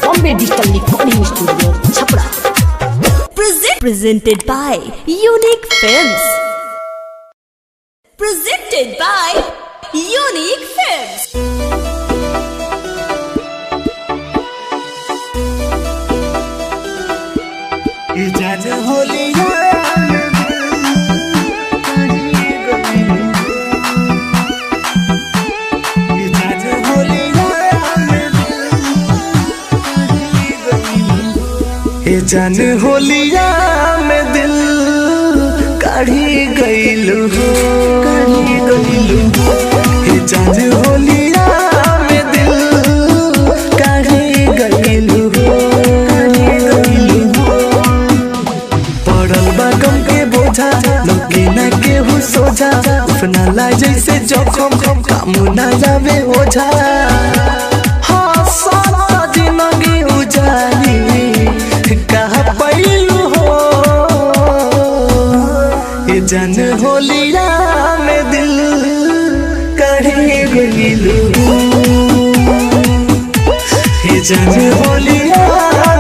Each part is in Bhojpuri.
Bombay Digital Recording Studio, Chhapra. Presented by Unique Films. Presented by Unique Films. जान होलिया में दिल काढ़ी गइलू हो, काढ़ी गइलू हो। हे जान होलिया में दिल काढ़ी गइलू हो, काढ़ी गइलू हो। पड़ल बा गम के बोझा लगे ना केहू सोझा, अपना ला जैसे जोखम काम ना जावे ओझा। हाँ सारा जिंदगी उजाली कहा पैलू हो, ये जान होलिया में दिल काढ़ी गइलू हो। ये जान होलिया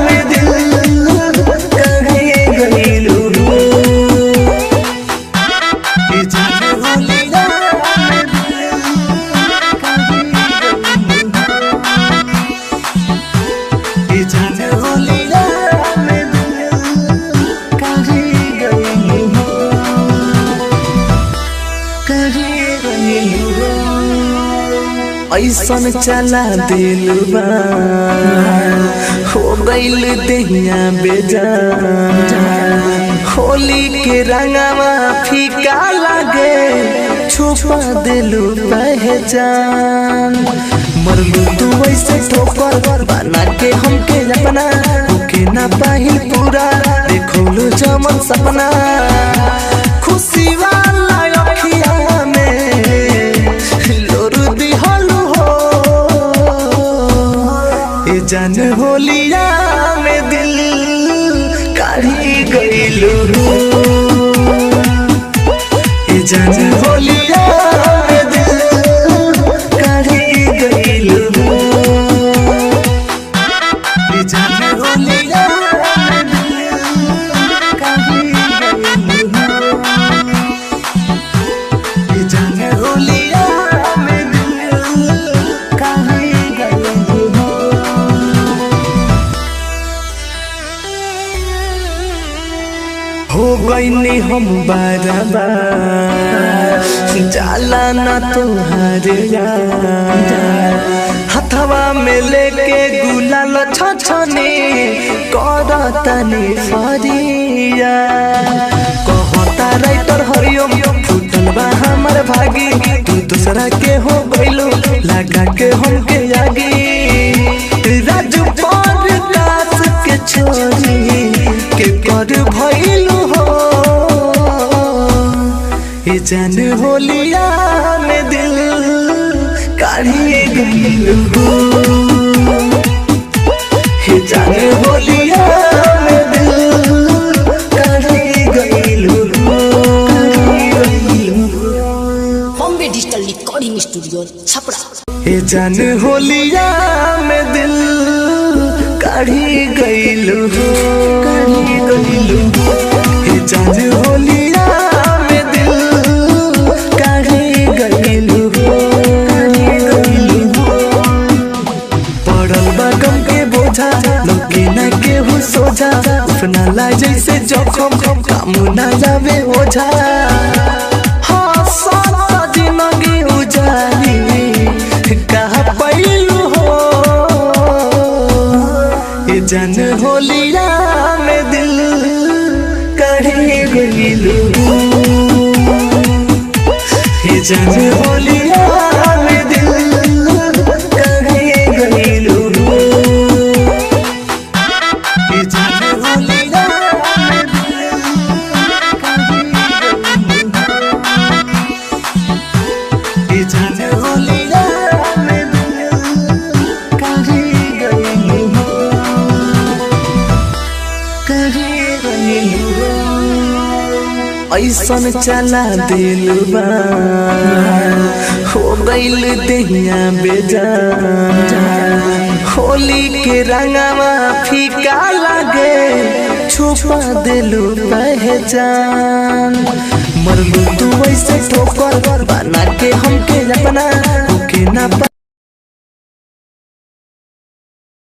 में दिल काढ़ी गइलू हो। ये जान होलिया में दिल काढ़ी गइलू हो। ये जान होलिया ऐसन चला दिल बा हो गइल देहिया बेजान। होली के रंगवा फीका लागे छुपा दिलू पहचान। मरलू तू ऐसे ठोकर बना के हमके अपना होके ना पाही पूरा देखोलू जमन सपना। खुशी वाला अखिया में लोरू दिहलू हो, ये जान होलिया में दिल काढ़ी गइलू हो। ये जान होलिया में दिल काढ़ी गइलू हो। ये जान होलिया में दिल काढ़ी गइलू हो। ये जान होलिया में दिल काढ़ी गइलू हो। हो गइनी हम बारबार जाला ना तुहार यार। हथवा में लेके गुलाल छछने करतनी फरिया। कहता राइटर हरिओम फूटल बा हमर भागी, तू दूसरा के हो गइलू लगा के हमके आगी। राजू पर दास के छोरी के कर भइलू हो, ये जान होलिया में दिल काढ़ी गइलू हो। ये जान होलिया में दिल काढ़ी गइलू हो। Bombay Digital Recording Studio, Chhapra. ये जान होलिया में दिल काढ़ी गइलू हो, काढ़ी गइलू हो। ये जान होलिया में दिल काढ़ी गइलू हो, काढ़ी गइलू हो। पड़ल बा गम के बोझा लगे ना केहू सोझा, अपना ला जैसे जोखम काम ना जावे ओझा। हाँ सारा जिंदगी उजाली कहा पैलू हो, ये जान होलिया में दिल काढ़ी गइलू हो। ये जान होलिया में दिल काढ़ी गइलू हो। ये जान होलिया में दिल काढ़ी गइलू हो। ये जान होलिया में दिल काढ़ी गइलू हो, काढ़ी गइलू हो। ऐसन चला दिल बा हो गइल देहिया बेजान। होली के रंगवा फीका लागे छुपा दिलू पहचान मरलू तू ऐसे ठोकर बना के हमके अपना के ना